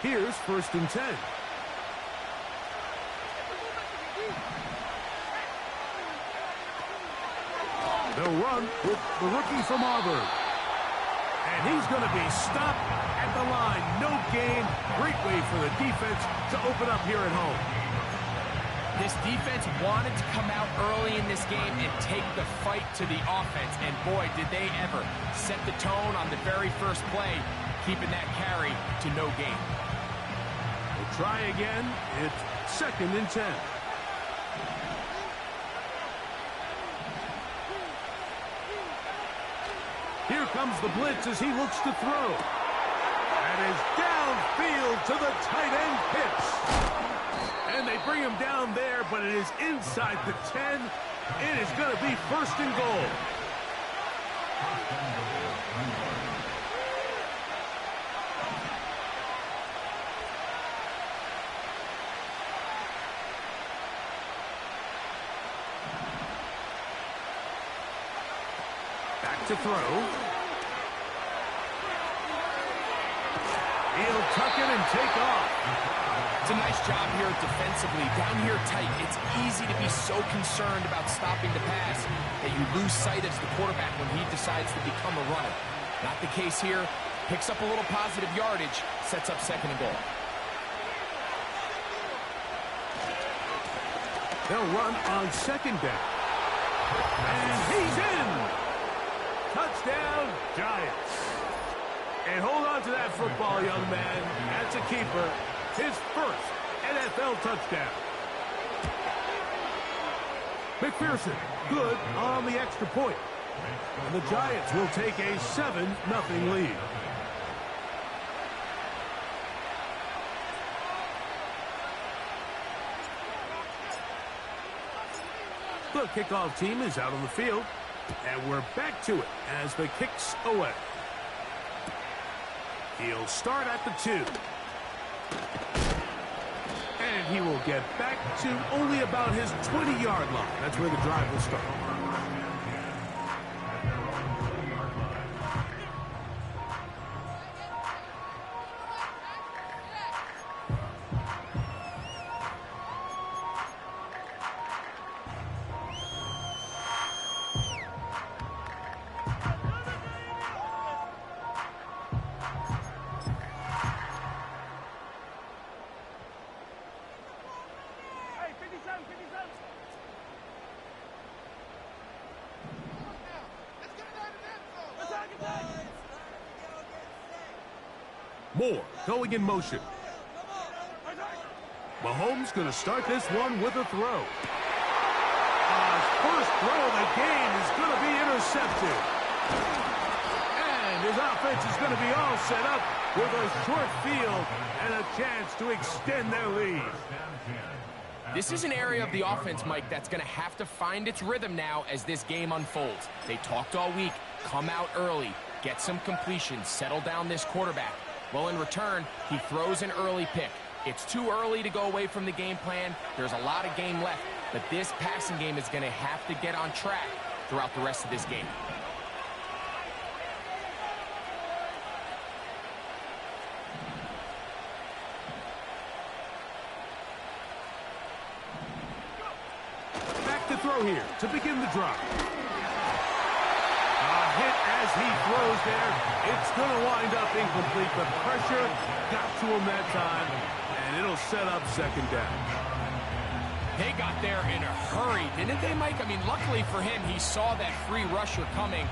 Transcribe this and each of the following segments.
Here's 1st and 10. They'll run with the rookie from Auburn. And he's going to be stopped at the line. No gain. Great way for the defense to open up here at home. This defense wanted to come out early in this game and take the fight to the offense. And boy, did they ever set the tone on the very first play, keeping that carry to no gain. We'll try again. It's 2nd and 10. Here comes the blitz as he looks to throw. And is downfield to the tight end Pitts. And they bring him down there, but it is inside the 10. It is going to be 1st and goal. Back to throw. He'll tuck it and take off. It's a nice job here defensively. Down here tight, it's easy to be so concerned about stopping the pass that you lose sight as the quarterback when he decides to become a runner. Not the case here. Picks up a little positive yardage, sets up 2nd and goal. They'll run on 2nd down. And he's in! Touchdown, Giants. And hold on to that football, young man. That's a keeper. His 1st NFL touchdown. McPherson, good on the extra point. And the Giants will take a 7-0 lead. The kickoff team is out on the field. And we're back to it as the kick's away. He'll start at the 2. And he will get back to only about his 20-yard line. That's where the drive will start. Moore going in motion. Mahomes going to start this one with a throw. His first throw of the game is going to be intercepted. And his offense is going to be all set up with a short field and a chance to extend their lead. This is an area of the offense, Mike, that's going to have to find its rhythm now as this game unfolds. They talked all week, come out early, get some completions, settle down this quarterback. Well, in return, he throws an early pick. It's too early to go away from the game plan. There's a lot of game left, but this passing game is going to have to get on track throughout the rest of this game. Back to throw here to begin the drive. A hit as he throws there. It's going to wind up incomplete. The pressure got to him that time, and it'll set up 2nd down. They got there in a hurry, didn't they, Mike? I mean, luckily for him, he saw that free rusher coming,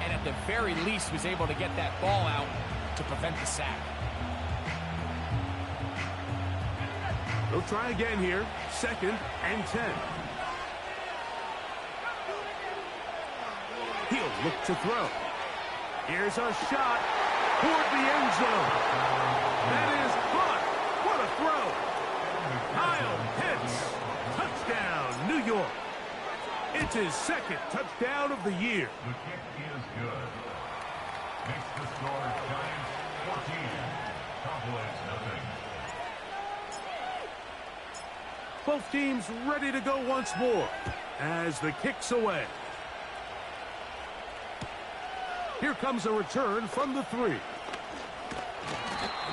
and at the very least was able to get that ball out to prevent the sack. They'll try again here. 2nd and 10. He'll look to throw. Here's a shot toward the end zone. That is caught. What a throw. Kyle Pitts. Touchdown, New York. It's his 2nd touchdown of the year. The kick is good. Makes the score Giants 14. Cowboys nothing. Both teams ready to go once more as the kick's away. Here comes a return from the 3.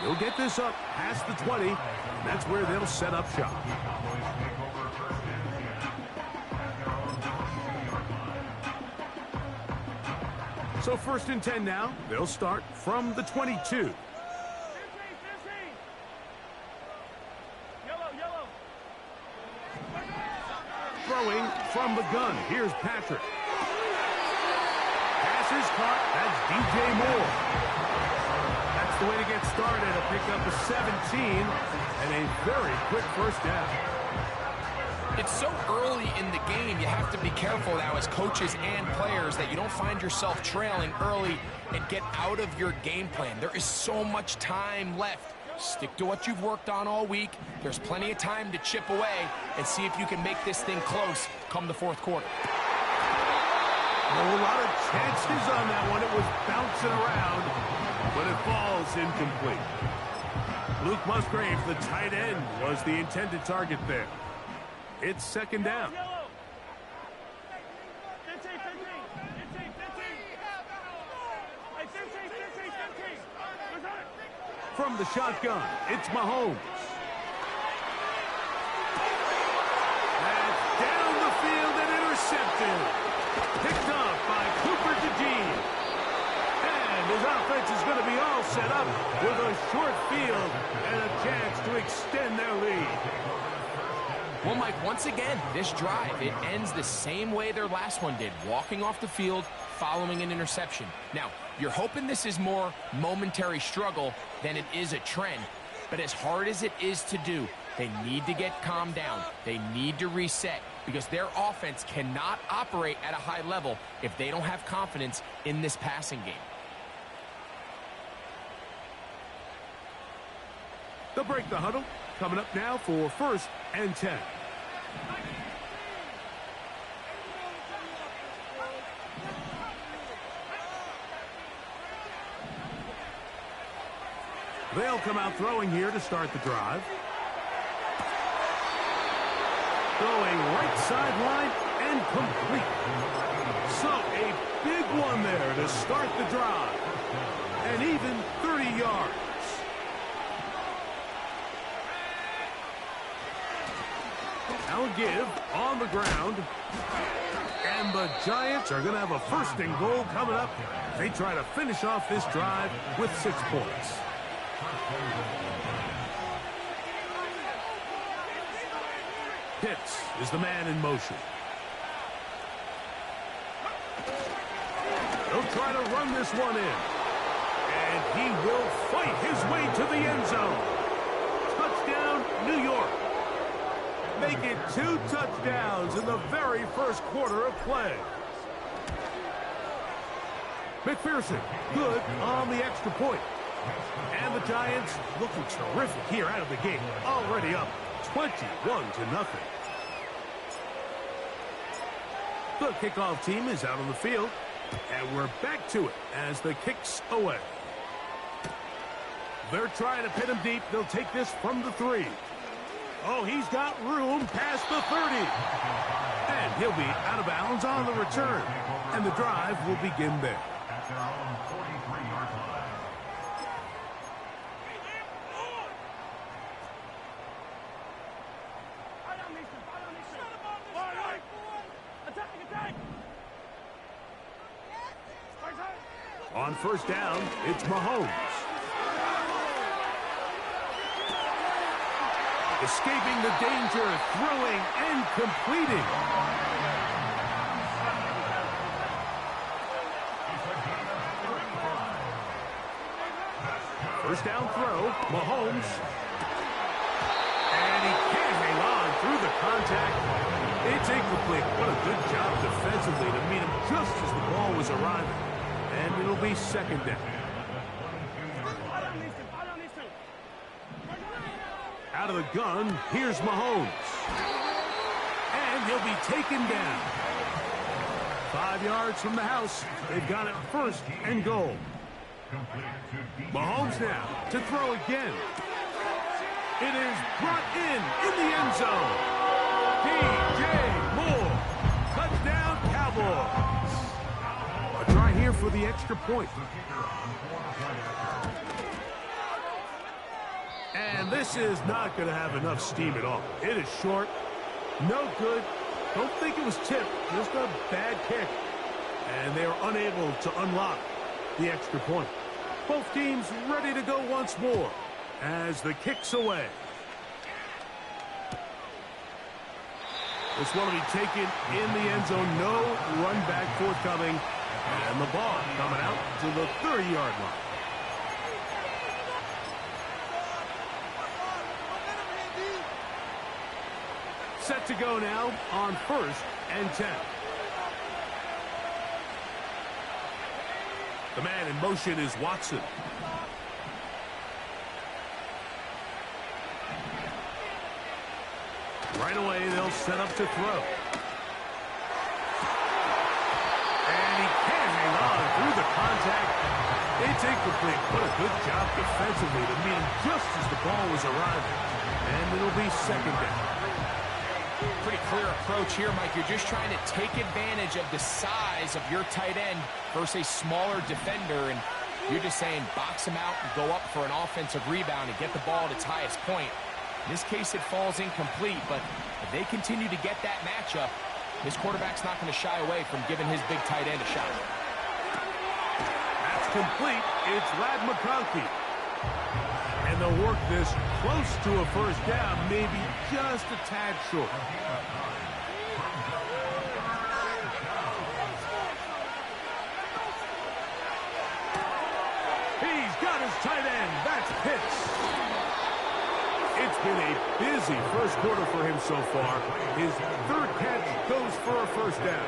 He'll get this up past the 20, and that's where they'll set up shop. So 1st and 10 now. They'll start from the 22. Throwing from the gun. Here's Patrick. Pass is caught. That's DJ Moore. That's the way to get started. A pickup of 17 and a very quick first down. It's so early in the game, you have to be careful now as coaches and players that you don't find yourself trailing early and get out of your game plan. There is so much time left. Stick to what you've worked on all week. There's plenty of time to chip away and see if you can make this thing close come the 4th quarter. A lot of chances on that one. It was bouncing around, but it falls incomplete. Luke Musgrave, the tight end, was the intended target there. It's 2nd down. From the shotgun, it's Mahomes. That's down the field and intercepted. Picked up by Cooper DeJean. And his offense is going to be all set up with a short field and a chance to extend their lead. Well, Mike, once again, this drive, it ends the same way their last one did, walking off the field, following an interception. Now, you're hoping this is more momentary struggle than it is a trend, but as hard as it is to do, they need to get calmed down. They need to reset because their offense cannot operate at a high level if they don't have confidence in this passing game. They'll break the huddle. Coming up now for 1st and 10. They'll come out throwing here to start the drive. Going right sideline and complete. So a big one there to start the drive. And even 30 yards. Now a give on the ground. And the Giants are going to have a 1st and goal coming up. They try to finish off this drive with 6 points. Pitts is the man in motion. He'll try to run this one in. And he will fight his way to the end zone. Touchdown, New York. Make it 2 touchdowns in the very 1st quarter of play. McPherson, good on the extra point. And the Giants looking terrific here out of the gate. Already up 21-0. The kickoff team is out on the field. And we're back to it as the kick's away. They're trying to pin him deep. They'll take this from the 3. Oh, he's got room past the 30. And he'll be out of bounds on the return. And the drive will begin there. At their own 43-yard line. On 1st down, it's Mahomes. Escaping the danger, throwing and completing. First down throw, Mahomes. And he can't hang on through the contact. It's incomplete. What a good job defensively to meet him just as the ball was arriving. And it'll be 2nd down. Out of the gun, here's Mahomes. And he'll be taken down. 5 yards from the house. They've got it 1st and goal. Mahomes now to throw again. It is brought in the end zone. DJ Moore. Touchdown, Cowboys. A try here for the extra point. And this is not going to have enough steam at all. It is short, no good. Don't think it was tipped, just a bad kick. And they are unable to unlock the extra point. Both teams ready to go once more as the kick's away. This one will be taken in the end zone. No run back forthcoming. And the ball coming out to the 30-yard line. Set to go now on 1st and 10. The man in motion is Watson. Right away, they'll set up to throw. And he can't hang on through the contact. It's incomplete. What a good job defensively to meet him just as the ball was arriving. And it'll be second down. Pretty clear approach here, Mike. You're just trying to take advantage of the size of your tight end versus a smaller defender, and you're just saying box him out and go up for an offensive rebound and get the ball at its highest point. In this case, it falls incomplete, but if they continue to get that matchup, this quarterback's not going to shy away from giving his big tight end a shot. That's complete. It's Ladd McConkey. And they'll work this close to a first down, maybe just a tad short. He's got his tight end. That's Pitts. It's been a busy first quarter for him so far. His third catch goes for a first down.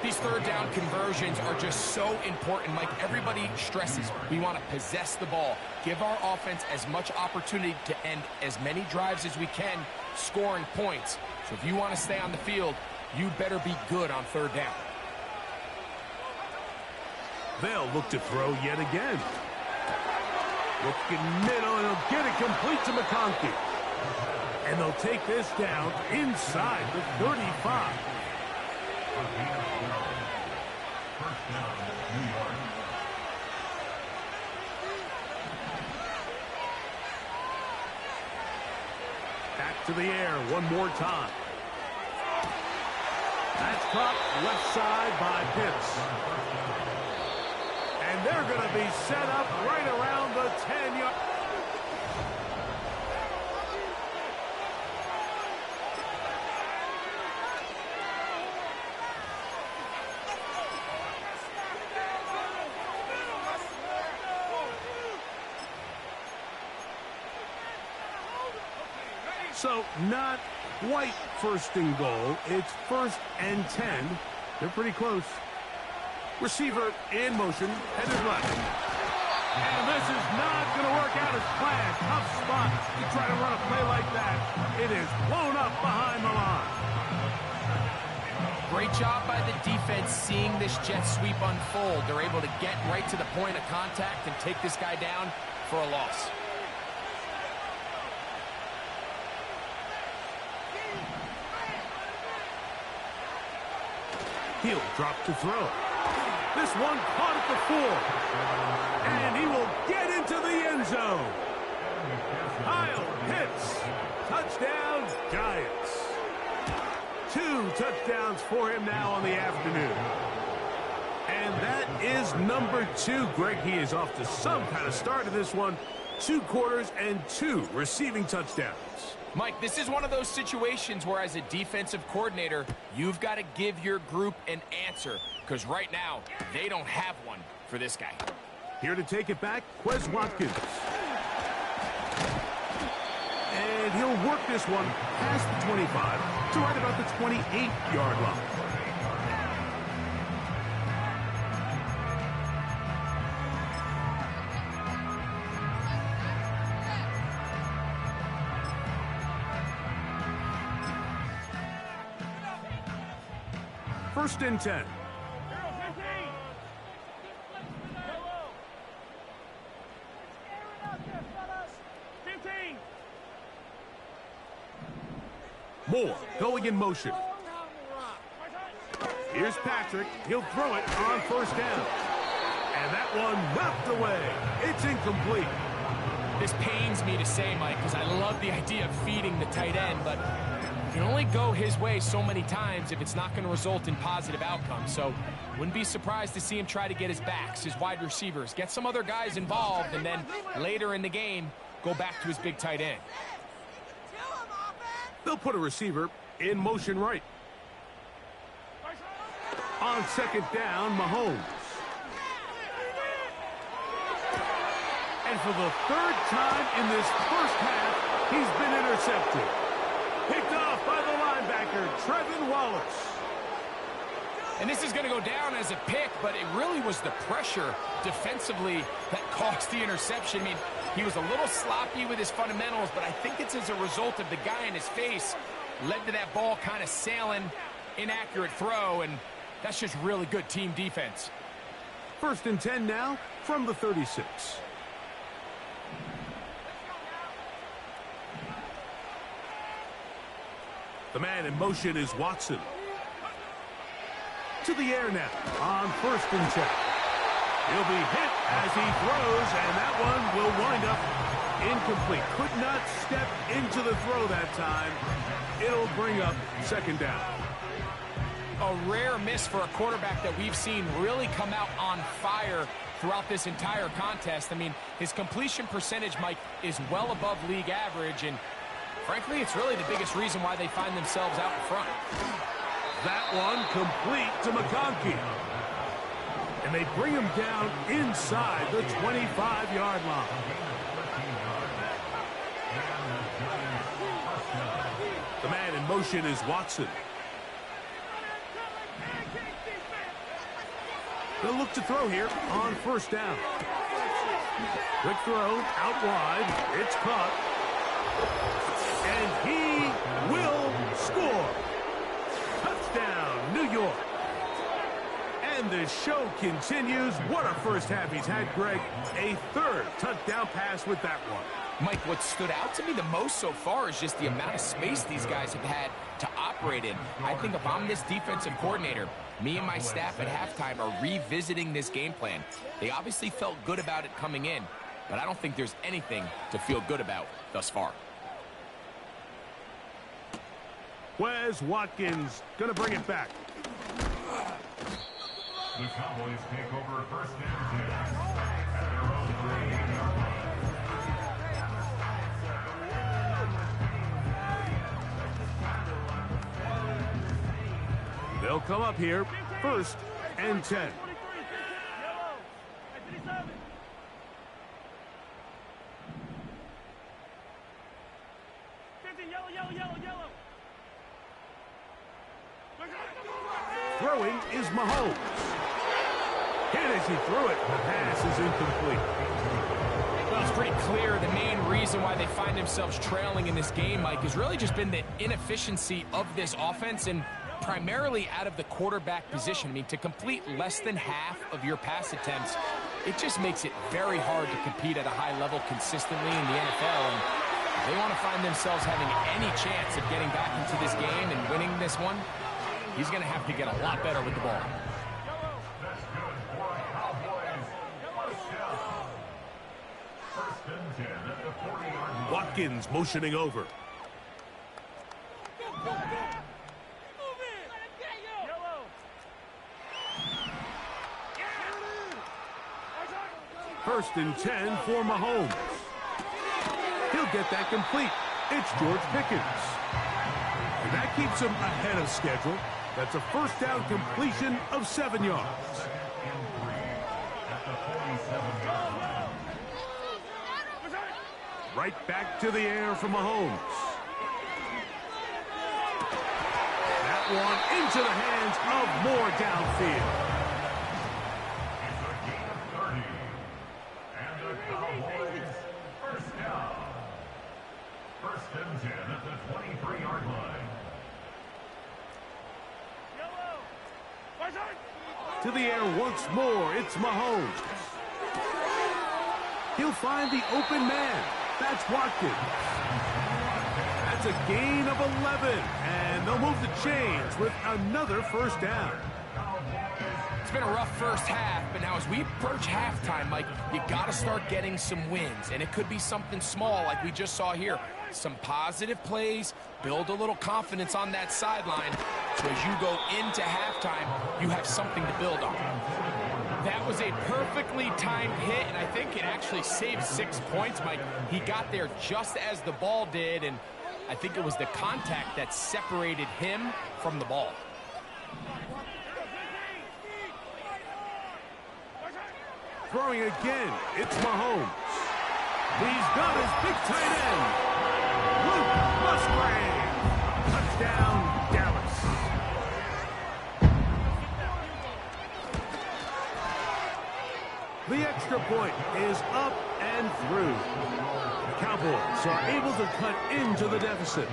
These third down conversions are just so important, Mike. Everybody stresses we want to possess the ball, give our offense as much opportunity to end as many drives as we can, scoring points. So if you want to stay on the field, you better be good on third down. They'll look to throw yet again. Looking middle, and he'll get it complete to McConkey. And they'll take this down inside the 35. First down, New York. Back to the air one more time. That's caught left side by Pitts. And they're going to be set up right around the 10-yard. So not quite first and goal. It's 1st and 10. They're pretty close. Receiver in motion, headed left. And this is not going to work out as planned. Tough spot to try to run a play like that. It is blown up behind the line. Great job by the defense seeing this jet sweep unfold. They're able to get right to the point of contact and take this guy down for a loss. He'll drop to throw. This one caught at the 4. And he will get into the end zone. Kyle Pitts. Touchdown, Giants. 2 touchdowns for him now on the afternoon. And that is number 2. Greg, he is off to some kind of start in this one. 2 quarters and 2 receiving touchdowns. Mike, this is one of those situations where as a defensive coordinator, you've got to give your group an answer, because right now, they don't have one for this guy. Here to take it back, Quez Watkins. And he'll work this one past the 25 to right about the 28-yard line. First and 10. Moore going in motion. Here's Patrick. He'll throw it on first down. And that one knocked away. It's incomplete. This pains me to say, Mike, because I love the idea of feeding the tight end, but you can only go his way so many times if it's not going to result in positive outcomes. So wouldn't be surprised to see him try to get his backs, his wide receivers, get some other guys involved, and then later in the game, go back to his big tight end. They'll put a receiver in motion right. On second down, Mahomes. And for the third time in this first half, he's been intercepted. Picked off by the linebacker, Trevin Wallace. And this is going to go down as a pick, but it really was the pressure defensively that caused the interception. I mean, he was a little sloppy with his fundamentals, but I think it's as a result of the guy in his face led to that ball kind of sailing, inaccurate throw, and that's just really good team defense. 1st and 10 now from the 36. The man in motion is Watson. To the air now on 1st and 10. He'll be hit as he throws, and that one will wind up incomplete. Could not step into the throw that time. It'll bring up 2nd down. A rare miss for a quarterback that we've seen really come out on fire throughout this entire contest. I mean, his completion percentage, Mike, is well above league average, and frankly, it's really the biggest reason why they find themselves out in front. That one complete to McConkey. And they bring him down inside the 25-yard line. The man in motion is Watson. They'll look to throw here on 1st down. Quick throw out wide. It's caught. And he will score. Touchdown, New York. And the show continues. What a first half he's had, Greg. A 3rd touchdown pass with that one. Mike, what stood out to me the most so far is just the amount of space these guys have had to operate in. I think if I'm this defensive coordinator, me and my staff at halftime are revisiting this game plan. They obviously felt good about it coming in, but I don't think there's anything to feel good about thus far. Wes Watkins going to bring it back. The Cowboys take over 1st and 10 at their own 38-yard line. They'll come up here 1st and 10. Throwing is Mahomes. Hit as he threw it. The pass is incomplete. Well, it's pretty clear the main reason why they find themselves trailing in this game, Mike, has really just been the inefficiency of this offense and primarily out of the quarterback position. I mean, to complete less than half of your pass attempts, it just makes it very hard to compete at a high level consistently in the NFL. And if they want to find themselves having any chance of getting back into this game and winning this one, he's going to have to get a lot better with the ball. That's good for Cowboys. 1st and 10 at the 40-yard line. Watkins motioning over. First and 10 for Mahomes. He'll get that complete. It's George Pickens. And that keeps him ahead of schedule. That's a 1st down completion of 7 yards. 2nd and 3 at the 47-yard line. Right back to the air for Mahomes. That one into the hands of Moore downfield. It's a gain of 30. And the Cowboys 1st down. 1st and 10 at the 23-yard line. To the air once more, it's Mahomes. He'll find the open man. That's Watkins. That's a gain of 11, and they'll move the chains with another 1st down. Cowboys It's been a rough first half, but now as we approach halftime, Mike, you got to start getting some wins, and it could be something small like we just saw here. Some positive plays, build a little confidence on that sideline, so as you go into halftime, you have something to build on. That was a perfectly timed hit, and I think it actually saved 6 points, Mike. He got there just as the ball did, and I think it was the contact that separated him from the ball. Throwing again, it's Mahomes. He's got his big tight end, Luke Musgrave. Touchdown, Dallas. The extra point is up and through. The Cowboys are able to cut into the deficit.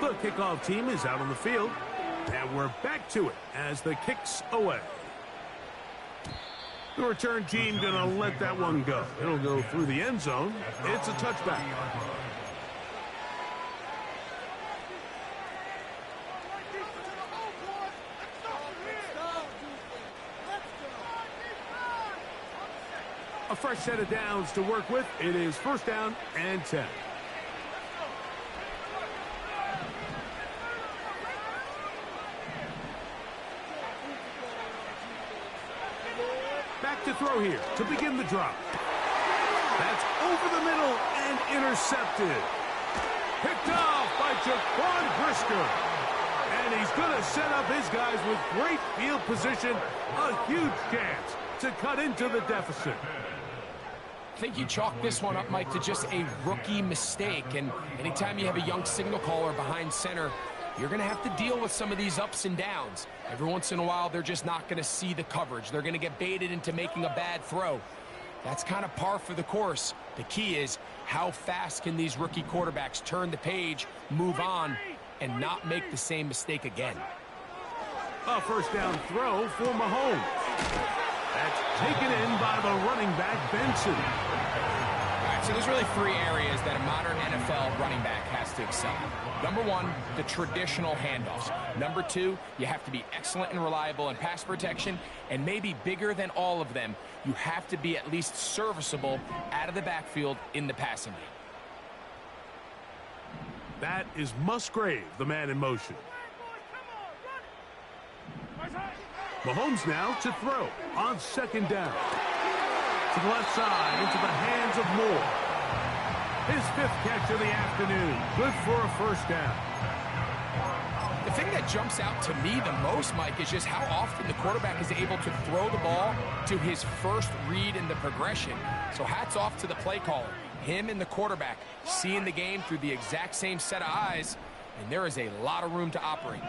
The kickoff team is out on the field. And we're back to it as the kick's away. The return team going to let that one go. It'll go through the end zone. It's a touchback. A fresh set of downs to work with. It is first down and 10. Back to throw here to begin the drop. That's over the middle and intercepted. Picked off by Jaquan Brisker. And he's going to set up his guys with great field position. A huge chance to cut into the deficit. I think you chalk this one up, Mike, to just a rookie mistake. And anytime you have a young signal caller behind center, you're going to have to deal with some of these ups and downs. Every once in a while, they're just not going to see the coverage. They're going to get baited into making a bad throw. That's kind of par for the course. The key is how fast can these rookie quarterbacks turn the page, move on, and not make the same mistake again. A first down throw for Mahomes. That's taken in by the running back, Benson. All right, so there's really 3 areas that a modern NFL running back has to excel. Number 1, the traditional handoffs. Number 2, you have to be excellent and reliable in pass protection. And maybe bigger than all of them, you have to be at least serviceable out of the backfield in the passing game. That is Musgrave, the man in motion. Mahomes now to throw on second down. To the left side, into the hands of Moore. His 5th catch of the afternoon. Good for a first down. The thing that jumps out to me the most, Mike, is just how often the quarterback is able to throw the ball to his first read in the progression. So hats off to the play caller. Him and the quarterback seeing the game through the exact same set of eyes, and there is a lot of room to operate.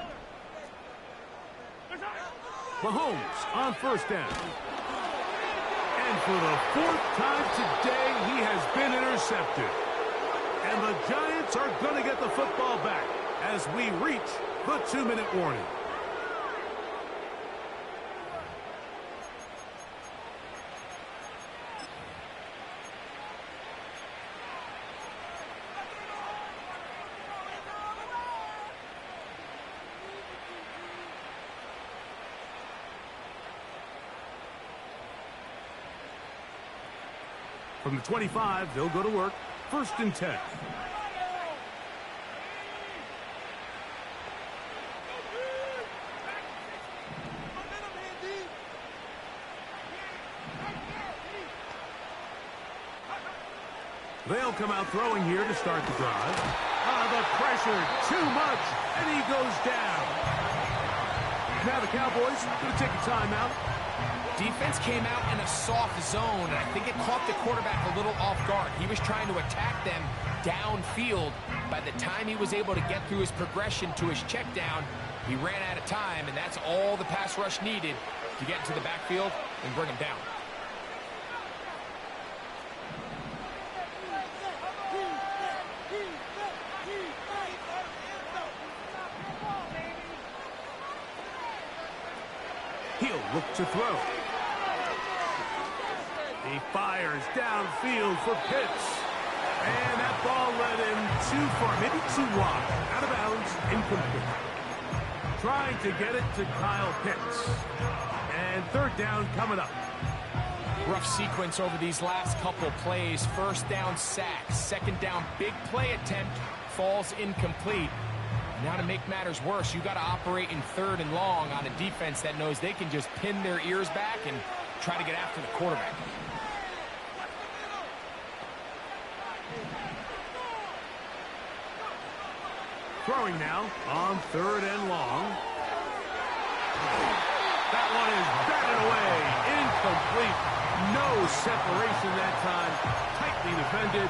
Mahomes on first down. And for the 4th time today, he has been intercepted. And the Giants are going to get the football back as we reach the 2-minute warning. From the 25, they'll go to work. First and 10. They'll come out throwing here to start the drive. The pressure, too much, and he goes down. Now the Cowboys going to take a timeout. Defense came out in a soft zone, and I think it caught the quarterback a little off guard. He was trying to attack them downfield. By the time he was able to get through his progression to his check down, he ran out of time, and that's all the pass rush needed to get into the backfield and bring him down. He'll look to throw. He fires downfield for Pitts. And that ball led him too far, maybe too wide. Out of bounds, incomplete. trying to get it to Kyle Pitts. And third down coming up. Rough sequence over these last couple plays. First down sack, second down big play attempt, falls incomplete. Now to make matters worse, you got to operate in third and long on a defense that knows they can just pin their ears back and try to get after the quarterback. Throwing now on third and long. That one is batted away. Incomplete. No separation that time. Tightly defended.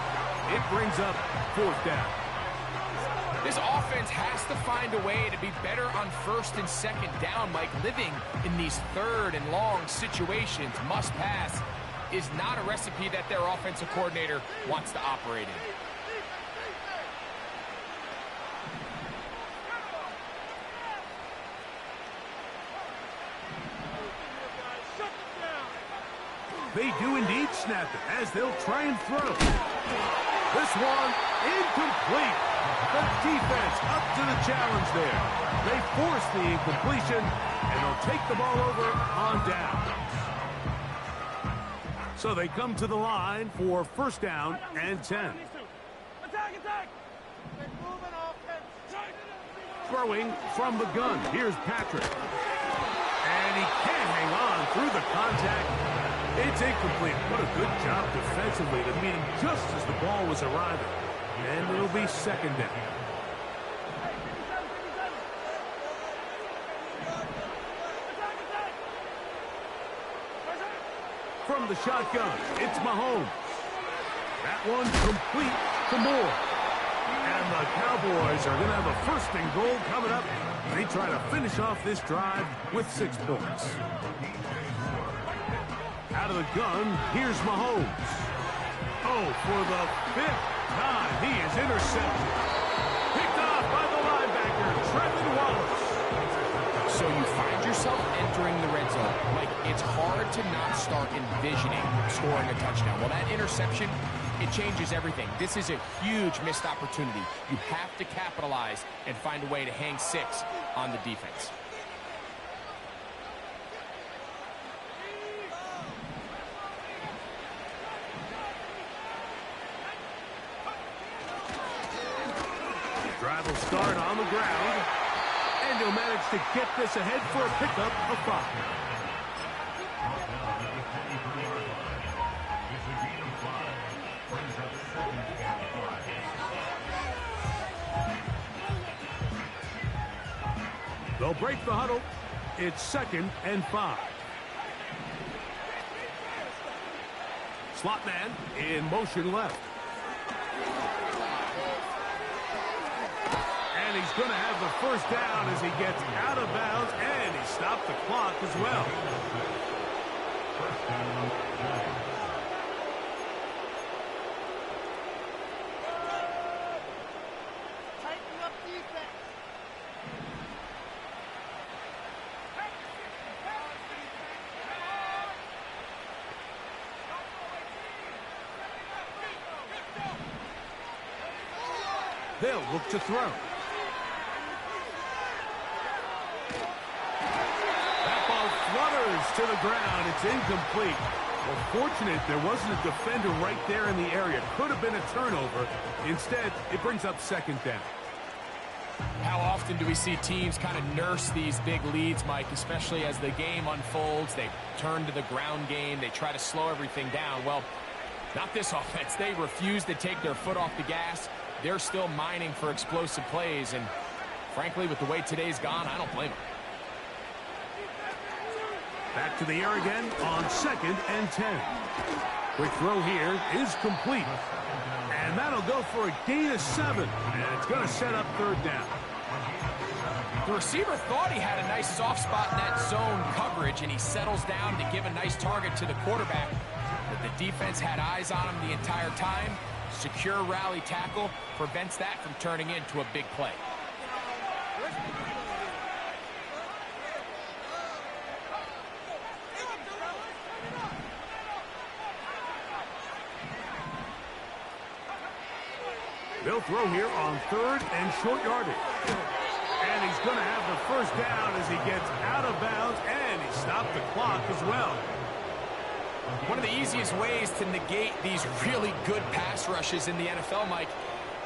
It brings up fourth down. This offense has to find a way to be better on first and second down. Mike, living in these third and long situations, must pass, is not a recipe that their offensive coordinator wants to operate in. They do indeed snap it as they'll try and throw. This one incomplete. The defense up to the challenge there. They force the incompletion, and they'll take the ball over on down. So they come to the line for first down and 10. Throwing from the gun. Here's Patrick. And he can't hang on through the contact. It's incomplete. What a good job defensively to meet him just as the ball was arriving. And it'll be second down. From the shotgun, it's Mahomes. That one complete to Moore. And the Cowboys are going to have a first and goal coming up. They try to finish off this drive with 6 points. Out of the gun, here's Mahomes. Oh, for the 5th time, he is intercepted. Picked off by the linebacker, Trevin Wallace. So you find yourself entering the red zone. Like, it's hard to not start envisioning scoring a touchdown. Well, that interception, it changes everything. This is a huge missed opportunity. You have to capitalize and find a way to hang 6 on the defense. Drive will start on the ground. And he'll manage to get this ahead for a pickup of 5. They'll break the huddle. It's second and 5. Slot man in motion left. And he's going to have the first down as he gets out of bounds, and he stopped the clock as well. Tighten up defense. They'll look to throw. Flutters to the ground. It's incomplete. Well, fortunate there wasn't a defender right there in the area. Could have been a turnover. Instead, it brings up second down. How often do we see teams kind of nurse these big leads, Mike, especially as the game unfolds? They turn to the ground game. They try to slow everything down. Well, not this offense. They refuse to take their foot off the gas. They're still mining for explosive plays. And frankly, with the way today's gone, I don't blame them. Back to the air again on second and 10. Quick throw here is complete. And that'll go for a gain of 7. And it's going to set up third down. The receiver thought he had a nice soft spot in that zone coverage, and he settles down to give a nice target to the quarterback. But the defense had eyes on him the entire time. Secure rally tackle prevents that from turning into a big play. They'll throw here on third and short yardage. And he's going to have the first first down as he gets out of bounds, and he stopped the clock as well. One of the easiest ways to negate these really good pass rushes in the NFL, Mike,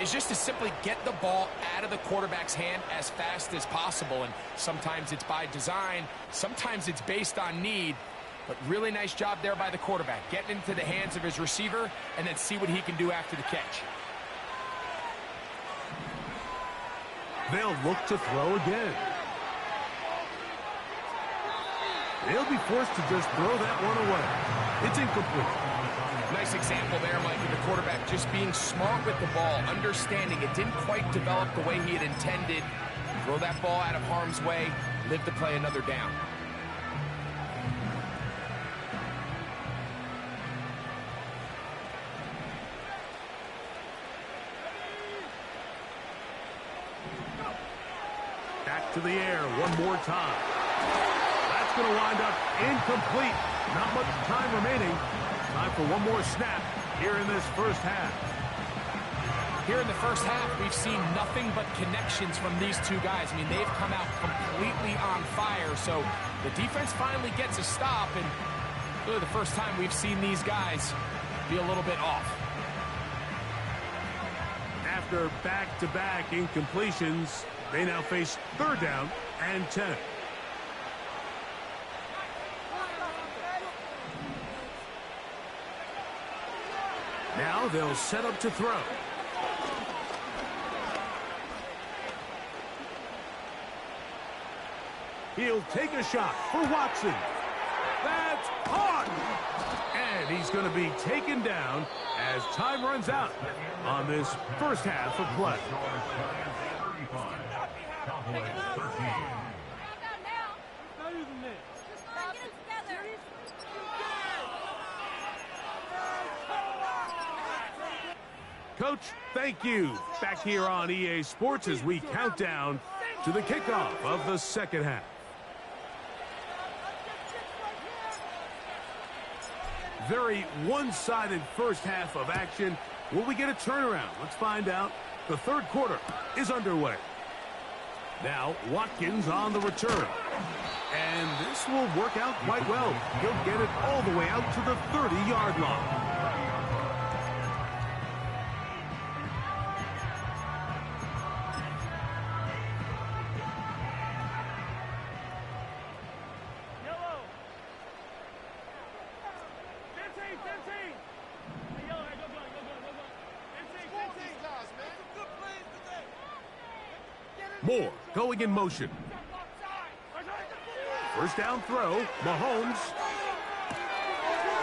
is just to simply get the ball out of the quarterback's hand as fast as possible. And sometimes it's by design, sometimes it's based on need. But really nice job there by the quarterback, getting into the hands of his receiver and then see what he can do after the catch. They'll look to throw again. They'll be forced to just throw that one away. It's incomplete. Nice example there, Mike, of the quarterback just being smart with the ball, understanding it didn't quite develop the way he had intended. Throw that ball out of harm's way, live to play another down. Back to the air one more time. That's going to wind up incomplete. Not much time remaining. Time for one more snap here in this first half. Here in the first half, we've seen nothing but connections from these two guys. I mean, they've come out completely on fire, so the defense finally gets a stop, and really the first time we've seen these guys be a little bit off. After back-to-back incompletions, they now face third down and 10. Now they'll set up to throw. He'll take a shot for Watson. That's caught! And he's going to be taken down as time runs out on this first half of play. Coach, thank you. Back here on EA Sports as we count down to the kickoff of the second half. Very one-sided first half of action. Will we get a turnaround? Let's find out. The third quarter is underway. Now, Watkins on the return. And this will work out quite well. He'll get it all the way out to the 30-yard line. Moore going in motion. First down throw. Mahomes.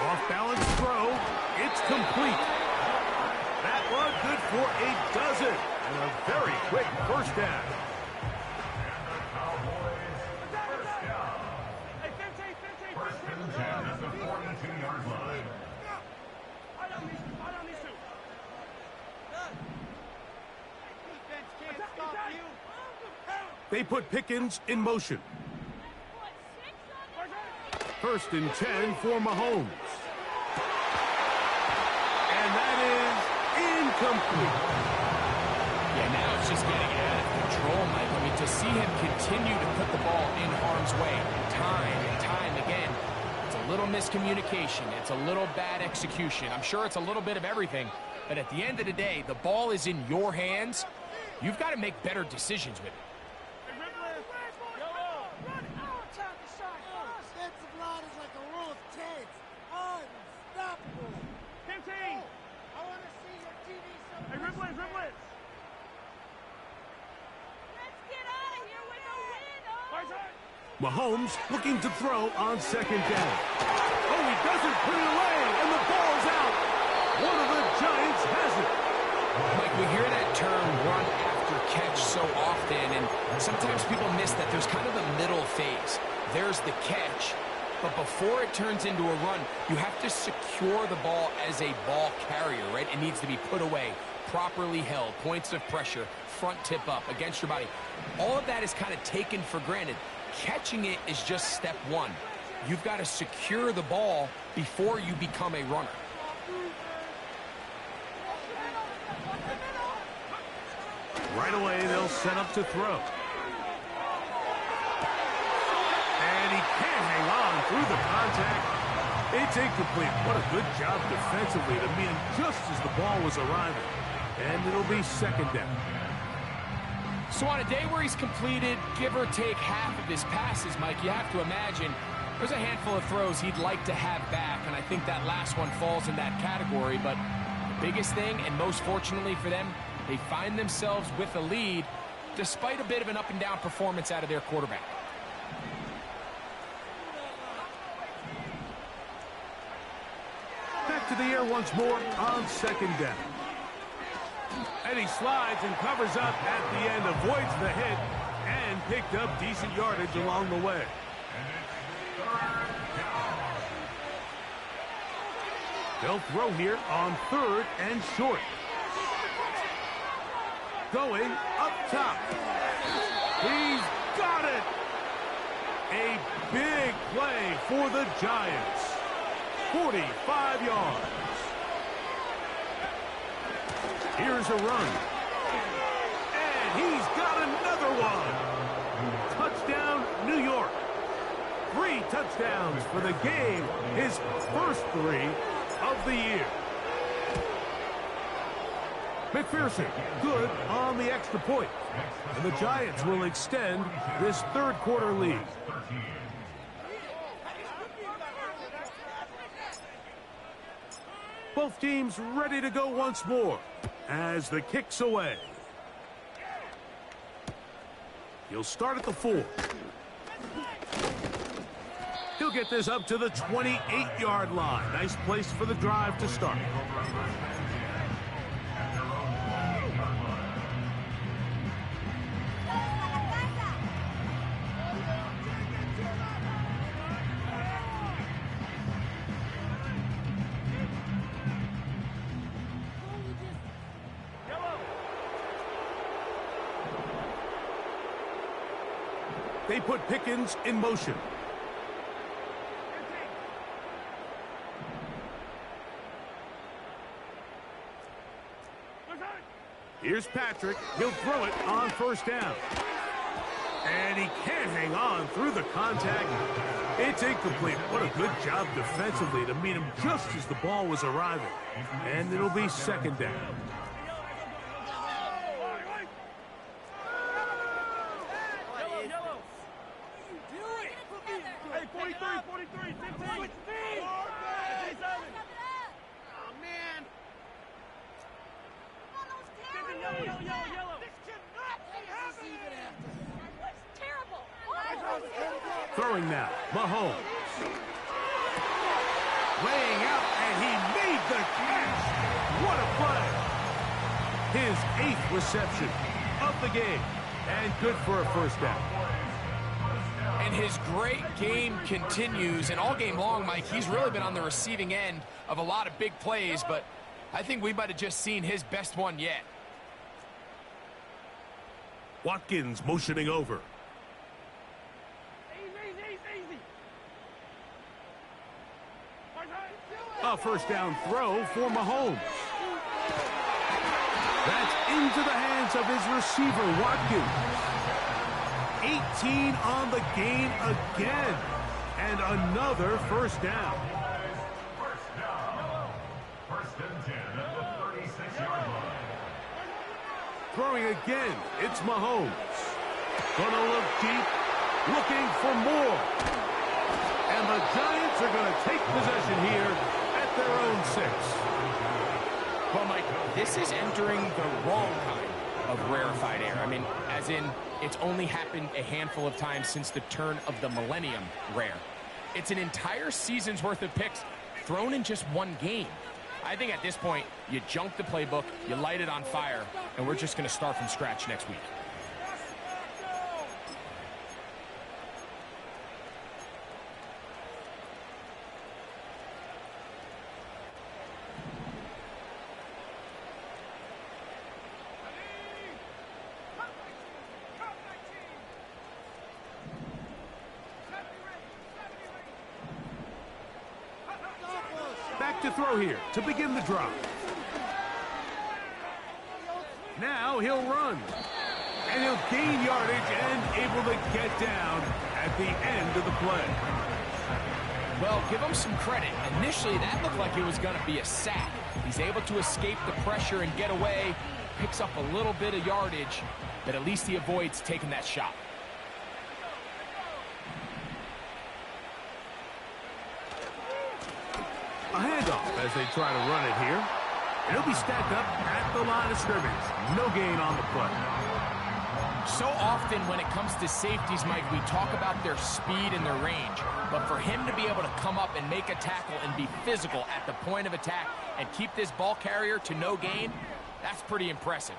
Off balance throw. It's complete. That one good for a dozen. And a very quick first down. First and 10 at the 42-yard line. They put Pickens in motion. First and 10 for Mahomes. And that is incomplete. Yeah, now it's just getting out of control, Mike. I mean, to see him continue to put the ball in harm's way time and time again, it's a little miscommunication. It's a little bad execution. I'm sure it's a little bit of everything. But at the end of the day, the ball is in your hands. You've got to make better decisions with it. Mahomes looking to throw on second down. Oh, he doesn't put it away, and the ball's out. One of the Giants has it. Mike, we hear that term run after catch so often, and sometimes people miss that there's kind of a middle phase. There's the catch, but before it turns into a run, you have to secure the ball as a ball carrier, right? It needs to be put away, properly held, points of pressure, front tip up against your body. All of that is kind of taken for granted. Catching it is just step one. You've got to secure the ball before you become a runner. Right away, they'll set up to throw. It's incomplete. What a good job defensively to meet him just as the ball was arriving. And it'll be second down. So on a day where he's completed, give or take half of his passes, Mike, you have to imagine there's a handful of throws he'd like to have back, and I think that last one falls in that category. But the biggest thing, and most fortunately for them, they find themselves with a lead despite a bit of an up-and-down performance out of their quarterback. Back to the air once more on second down. And he slides and covers up at the end, avoids the hit, and picked up decent yardage along the way. They'll throw here on third and short. Going up top. He's got it! A big play for the Giants. 45 yards. Here's a run. And he's got another one. Touchdown, New York. 3 touchdowns for the game. His first 3 of the year. McPherson, good on the extra point. And the Giants will extend this third quarter lead. Both teams ready to go once more as the kick's away. He'll start at the 4. He'll get this up to the 28-yard line. Nice place for the drive to start. They put Pickens in motion. Here's Patrick. He'll throw it on first down. And he can't hang on through the contact. It's incomplete. What a good job defensively to meet him just as the ball was arriving. And it'll be second down. Hey, 43, 43, 15. Oh, man. Yellow. This cannot be happening. That's terrible. Throwing now, Mahomes. Laying out, and he made the catch. What a play. His 8th reception of the game. And good for a first down. And his great game continues, and all game long, Mike, he's really been on the receiving end of a lot of big plays, but I think we might have just seen his best one yet. Watkins motioning over. Easy. A first down throw for Mahomes. That's into the hands of his receiver, Watkins. 18 on the game again. And another first down. First and 10 at the 36-yard line. Throwing again, it's Mahomes. Gonna look deep, looking for more. And the Giants are gonna take possession here at their own 6. Well, Mike, this is entering the wrong kind of rarefied air. I mean, as in, it's only happened a handful of times since the turn of the millennium rare. It's an entire season's worth of picks thrown in just one game. I think at this point, you junk the playbook, you light it on fire, and we're just going to start from scratch next week. Back to throw here to begin the drive. Now he'll run. And he'll gain yardage and able to get down at the end of the play. Well, give him some credit. Initially, that looked like it was going to be a sack. He's able to escape the pressure and get away, picks up a little bit of yardage, but at least he avoids taking that shot. A handoff as they try to run it here. It'll be stacked up at the line of scrimmage. No gain on the play. So often when it comes to safeties, Mike, we talk about their speed and their range. But for him to be able to come up and make a tackle and be physical at the point of attack and keep this ball carrier to no gain, that's pretty impressive.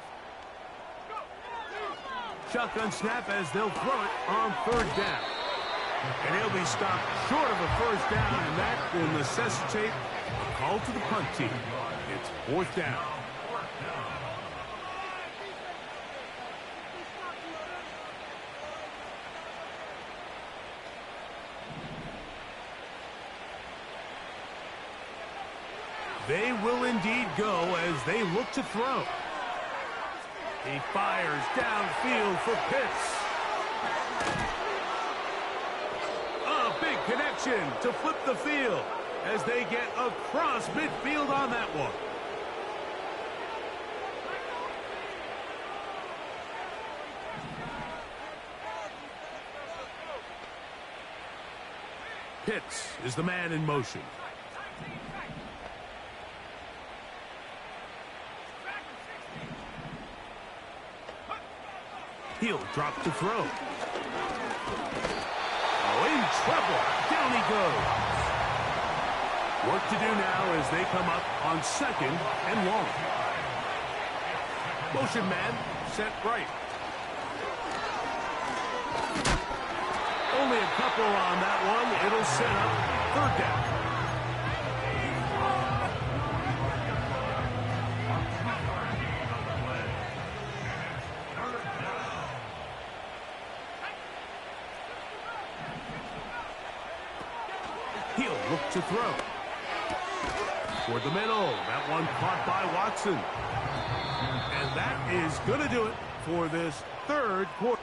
Shotgun snap as they'll throw it on third down. And he'll be stopped short of a first down, and that will necessitate a call to the punt team. It's fourth down. They will indeed go as they look to throw. He fires downfield for Pitts. A big connection to flip the field as they get across midfield on that one. Pitts is the man in motion. He'll drop to throw. Oh, in trouble. Down he goes. Work to do now as they come up on second and long. Motion man set right. Only a couple on that one. It'll set up third down. He'll look to throw. For the middle. That one caught by Watson. And that is going to do it for this third quarter.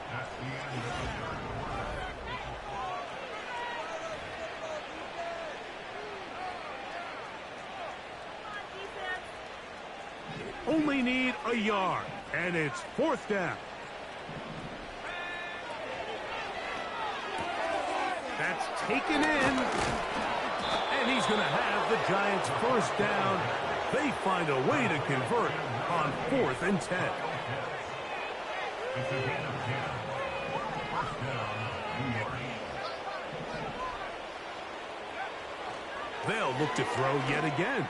Only need a yard, and it's fourth down. That's taken in, and he's going to have the Giants first down. They find a way to convert on 4th and 10. They'll look to throw yet again.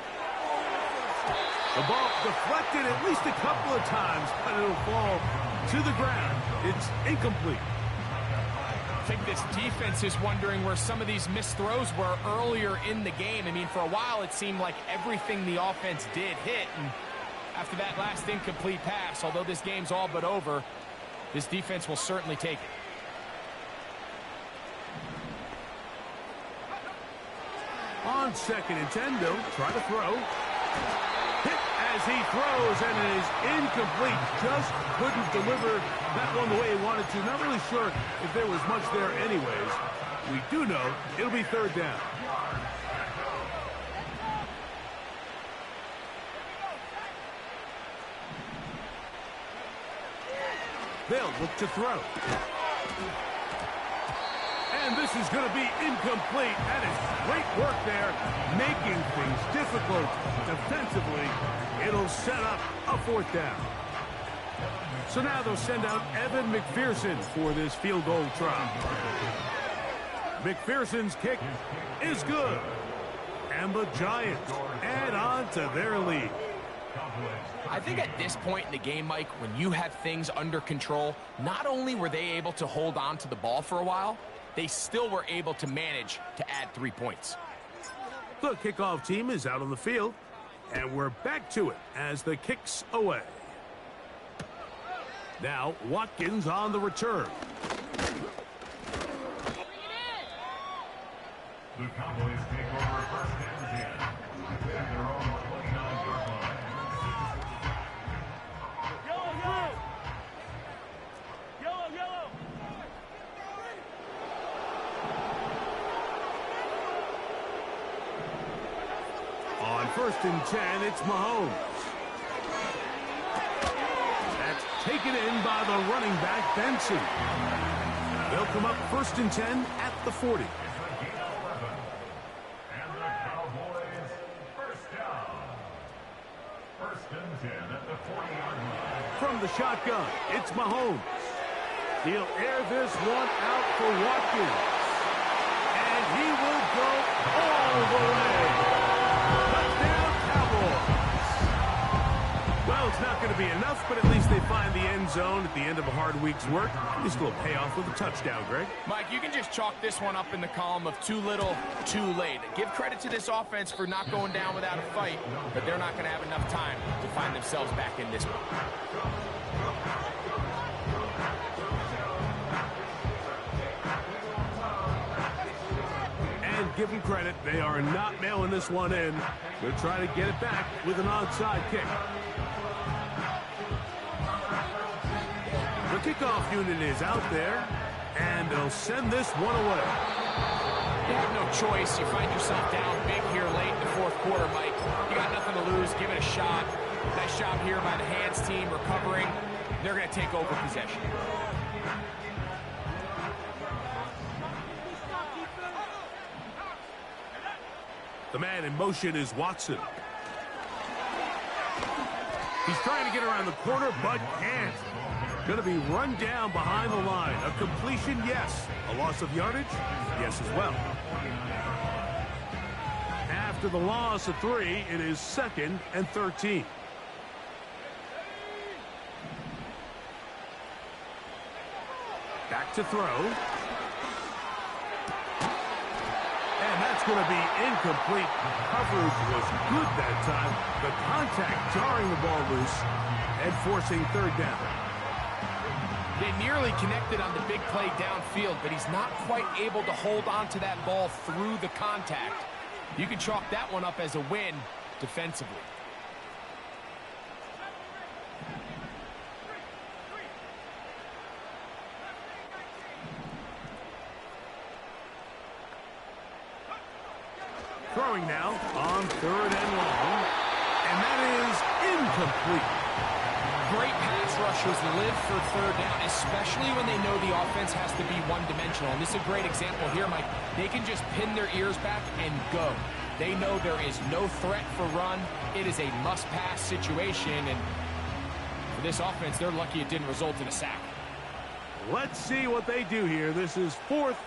The ball deflected at least a couple of times, but it'll fall to the ground. It's incomplete. I think this defense is wondering where some of these missed throws were earlier in the game. I mean, for a while it seemed like everything the offense did hit, and after that last incomplete pass, although this game's all but over, this defense will certainly take it. On 2nd and 10, they'll try to throw. Hit as he throws, and it is incomplete. Just couldn't deliver that one the way he wanted to. Not really sure if there was much there anyways. We do know it'll be third down. They'll look to throw. And this is going to be incomplete. That is great work there, making things difficult defensively. It'll set up a fourth down. So now they'll send out Evan McPherson for this field goal try. McPherson's kick is good. And the Giants add on to their lead. I think at this point in the game, Mike, when you have things under control, not only were they able to hold on to the ball for a while, they still were able to manage to add 3 points. The kickoff team is out on the field, and we're back to it as the kick's away. Now, Watkins on the return. The Cowboys take over 1st and 10 at their own 29-yard line. first and 10, it's Mahomes. That's taken in by the running back, Benson. They'll come up first and 10 at the 40. And the Cowboys first down. First and 10 at the 40-yard line. From the shotgun, it's Mahomes. He'll air this one out for Watkins. And he will go all the way. Touchdown, Cowboys. Well, it's not going to be enough, but at least they find the end zone at the end of a hard week's work. This will pay off with a touchdown, Greg. Mike, you can just chalk this one up in the column of too little, too late. Give credit to this offense for not going down without a fight, but they're not going to have enough time to find themselves back in this one. And give them credit, they are not mailing this one in. They'll try to get it back with an onside kick. The kickoff unit is out there, and they'll send this one away. You have no choice. You find yourself down big here late in the fourth quarter, Mike. You got nothing to lose. Give it a shot. Nice job here by the hands team recovering. They're going to take over possession. The man in motion is Watson. He's trying to get around the corner, but can't. Going to be run down behind the line. A completion, yes. A loss of yardage, yes as well. After the loss of 3, it is 2nd and 13. Back to throw. And that's going to be incomplete. Coverage was good that time. The contact jarring the ball loose and forcing 3rd down. They nearly connected on the big play downfield, but he's not quite able to hold on to that ball through the contact. You can chalk that one up as a win defensively. Throwing now on 3rd and long, and that is incomplete. Great pass rushers live for 3rd down, especially when they know the offense has to be one-dimensional. And this is a great example here, Mike. They can just pin their ears back and go. They know there is no threat for run. It is a must-pass situation, and for this offense, they're lucky it didn't result in a sack. Let's see what they do here. This is 4th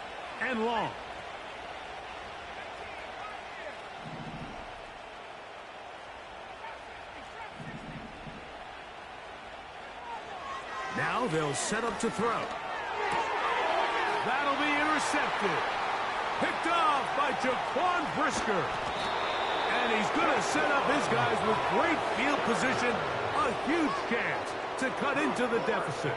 and long. Now they'll set up to throw. That'll be intercepted. Picked off by Jaquan Brisker. And he's going to set up his guys with great field position. A huge chance to cut into the deficit.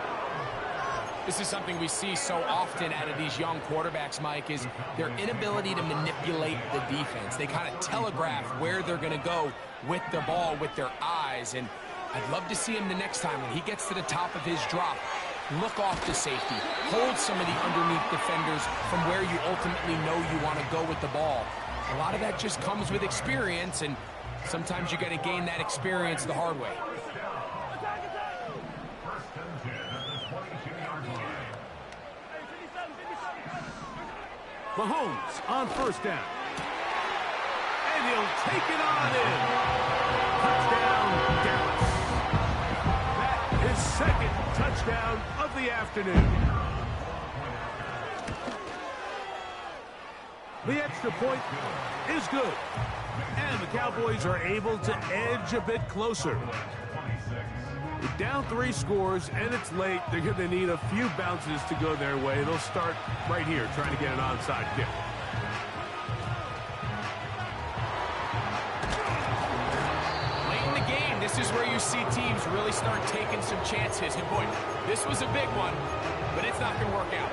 This is something we see so often out of these young quarterbacks, Mike, is their inability to manipulate the defense. They kind of telegraph where they're going to go with the ball with their eyes. And I'd love to see him the next time when he gets to the top of his drop. Look off the safety. Hold some of the underneath defenders from where you ultimately know you want to go with the ball. A lot of that just comes with experience, and sometimes you got to gain that experience the hard way. First and 10 at the 22-yard line. Mahomes on 1st down. And he'll take it on in. Touchdown, Dallas. That is 2nd touchdown of the afternoon. The extra point is good. And the Cowboys are able to edge a bit closer. With down 3 scores and it's late, they're going to need a few bounces to go their way. They'll start right here trying to get an onside kick. This is where you see teams really start taking some chances. And boy, this was a big one, but it's not going to work out.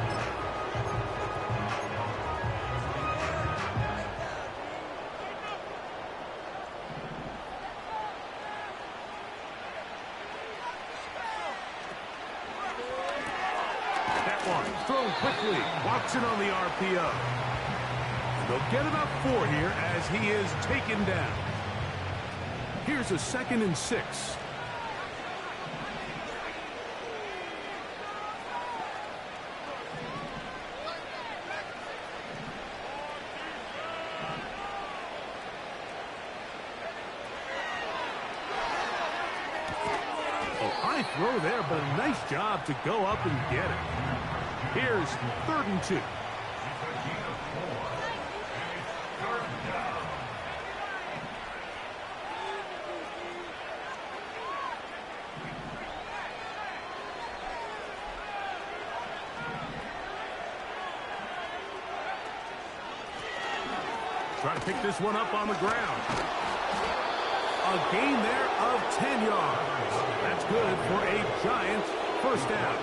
That one thrown quickly. Watson on the RPO. They'll get about 4 here as he is taken down. Here's a 2nd and 6. High throw there, but a nice job to go up and get it. Here's 3rd and 2. Try to pick this one up on the ground. A gain there of 10 yards. That's good for a Giants first down.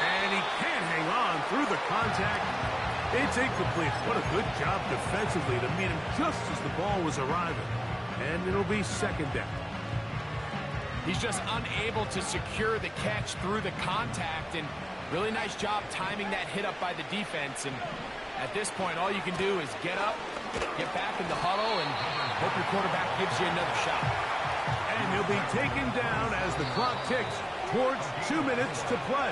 And he can't hang on through the contact. It's incomplete. What a good job defensively to meet him just as the ball was arriving. And it'll be 2nd down. He's just unable to secure the catch through the contact, and really nice job timing that hit up by the defense. And at this point, all you can do is get up, get back in the huddle, and hope your quarterback gives you another shot. And he'll be taken down as the clock ticks towards 2 minutes to play.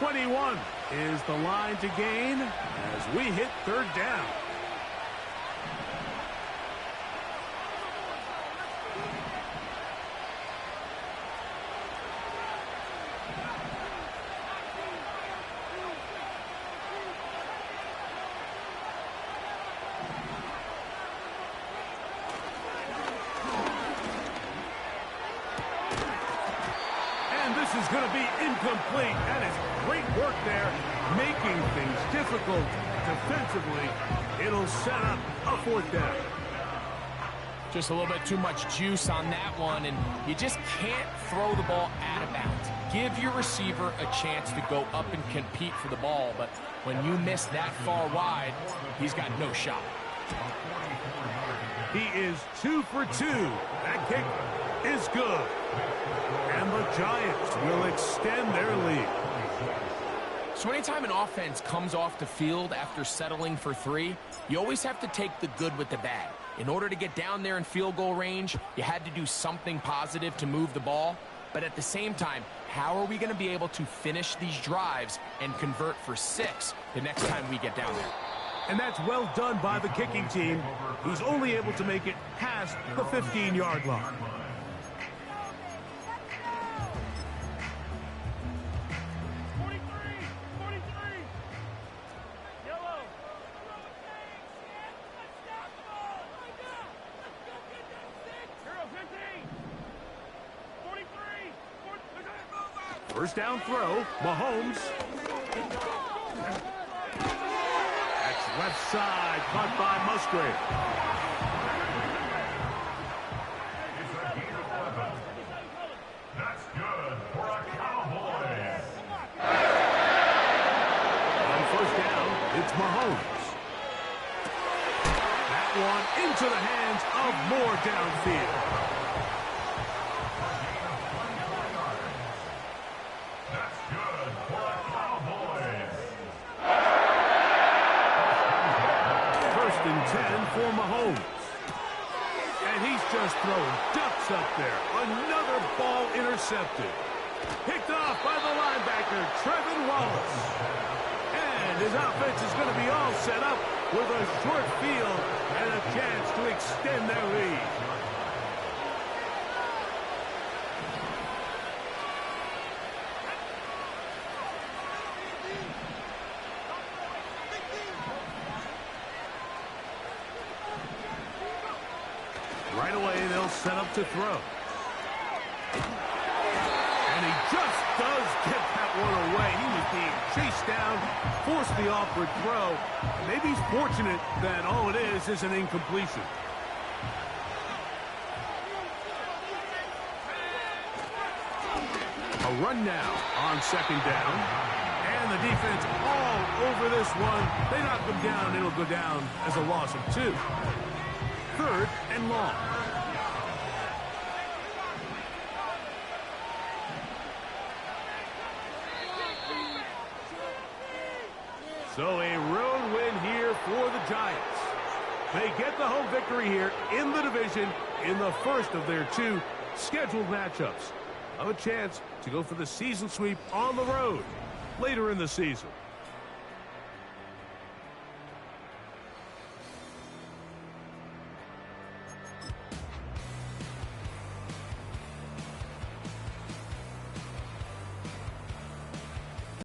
.21 is the line to gain as we hit 3rd down. And this is going to be incomplete. That is great work there, making things difficult defensively. It'll set up a 4th down. Just a little bit too much juice on that one, and you just can't throw the ball out of bounds. Give your receiver a chance to go up and compete for the ball, but when you miss that far wide, he's got no shot. He is 2 for 2. That kick is good. And the Giants will extend their lead. So anytime an offense comes off the field after settling for 3, you always have to take the good with the bad. In order to get down there in field goal range, you had to do something positive to move the ball. But at the same time, how are we going to be able to finish these drives and convert for 6 the next time we get down there? And that's well done by the kicking team. He's only able to make it past the 15-yard line. First down throw, Mahomes. That's left side, caught by Musgrave. That's good for a Cowboys. On first down, it's Mahomes. That one into the hands of Moore downfield. For Mahomes. And he's just throwing ducks up there. Another ball intercepted. Picked off by the linebacker, Trevin Wallace. And his offense is going to be all set up with a short field and a chance to extend their lead. Right away, they'll set up to throw. And he just does get that one away. He was being chased down, forced the awkward throw. Maybe he's fortunate that all it is an incompletion. A run now on second down. And the defense all over this one. They knock them down. It'll go down as a loss of 2. 3rd and long. So a road win here for the Giants. They get the home victory here in the division in the first of their 2 scheduled matchups. Have a chance to go for the season sweep on the road later in the season.